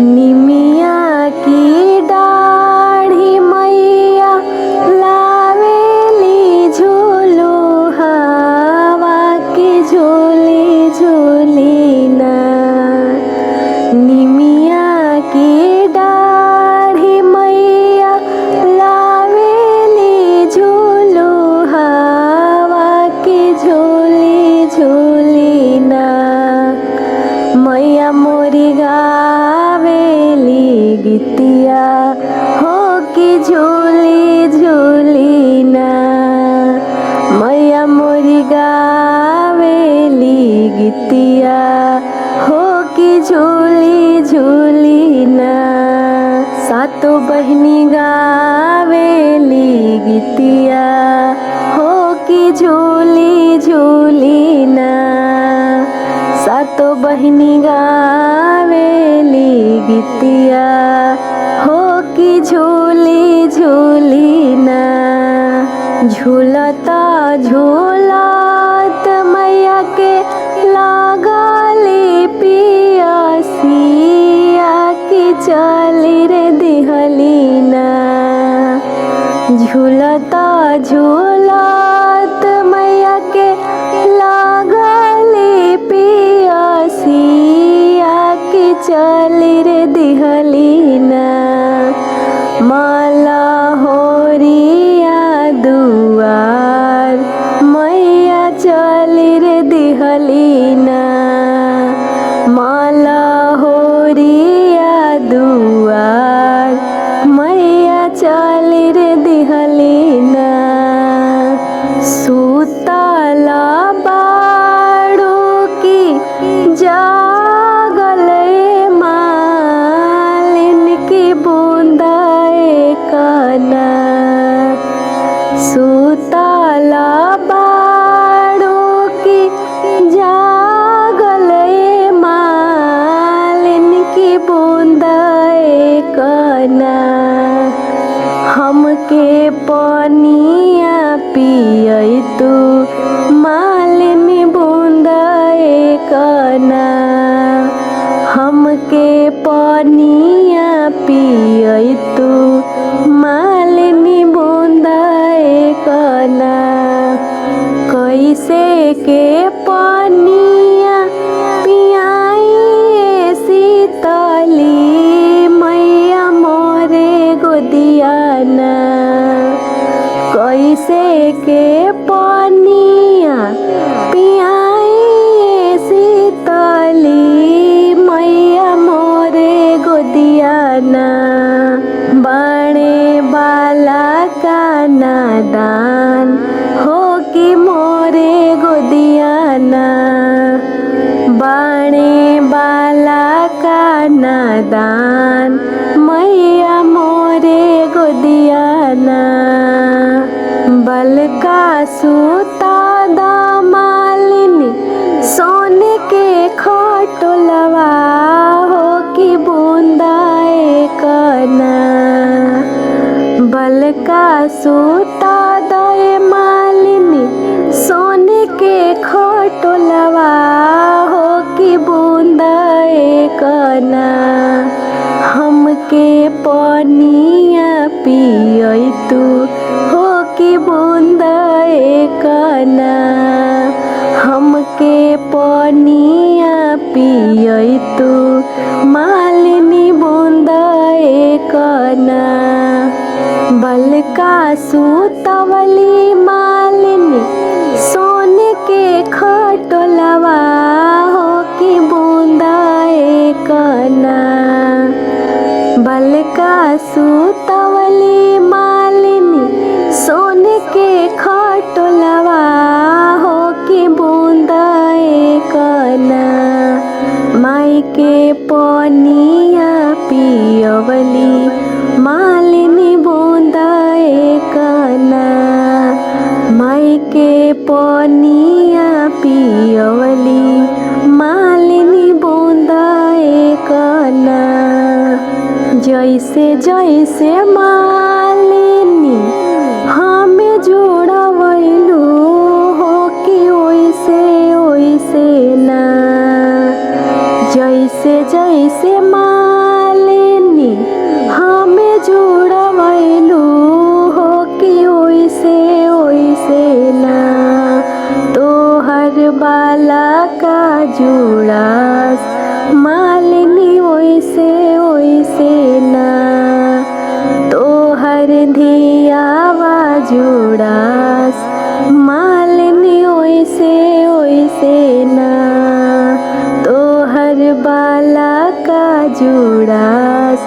निमिया की डाढ़ी मैया लावेली झूलो हवा के झूले झूली ना। निमिया की डाढ़ी मैया लावेली झूलो हवा के झूले झूली ना। मैया मोरी गावेली गीतिया हो कि झूली झूली ना। मैया मोरी गावेली गीतिया हो कि झूली झूली ना। सातो बहनी गावेली गीतिया हो कि झूली झूली ना। सातो बहनी गावेली गीतिया हो कि झूली झूली ना। झूलता झूलत मैया के लागली पियसिया कि चली रे दिहली ना। झूलता झूलत मैया के लागली पियसिया कि चली रे दिहली ना। माला होरिया दुआर मैया चली रे दिहली ना। माला होरिया दुआर मैया चली रे दिहली ना। सुतला बाड़ो की जागल मालिन की बूंदाए काना। सुतला बाड़ो की जागल मालिन की बूंदाए काना। हमके पनिया पियई तू मालिन बूंदाए काना। हमके पनिया पियई तू मालिन बूंदाए काना। कैसे के पनिया पियाई शीतली मैया मोरे गोदिया ना। कैसे के पनिया पियाई शीतली मैया मोरे गोदिया ना। बाणे बाला का नादान हो कि मोरे गोदिया ना। बाणे बाला का नादान मैया मोरे गोदिया ना। बल का सूता दामालिनी सोने के खटोलवा हो कि बूंदाए काना। बल का सूता दए मालिनी सोने के खटोलवा हो कि बूंदाए काना। हमके पनिया पियई तू हो कि बूंदाए काना। हमके पनिया पियई तू मालिनी बूंदाए काना। बल का सूतवली मालिनी सोने के खटोलवा हो कि बूंदाए काना। बल का सूतवली मालिनी सोने के खटोलवा हो कि बूंदाए काना। माई के पनिया पियवली मालिनी बूंदाए काना। माई के पनिया पियवली मालिनी बूंदाए काना। जैसे जैसे मालिनी हमें जोड़वैलू हो कि ओइसे ओइसे ना। जैसे जैसे माल जुड़ास मालिनी ओइसे ओइसे ना तोहर धियावा जुड़ास मालिनी ओइसे ओइसे ना तोहर बाला का जुड़ास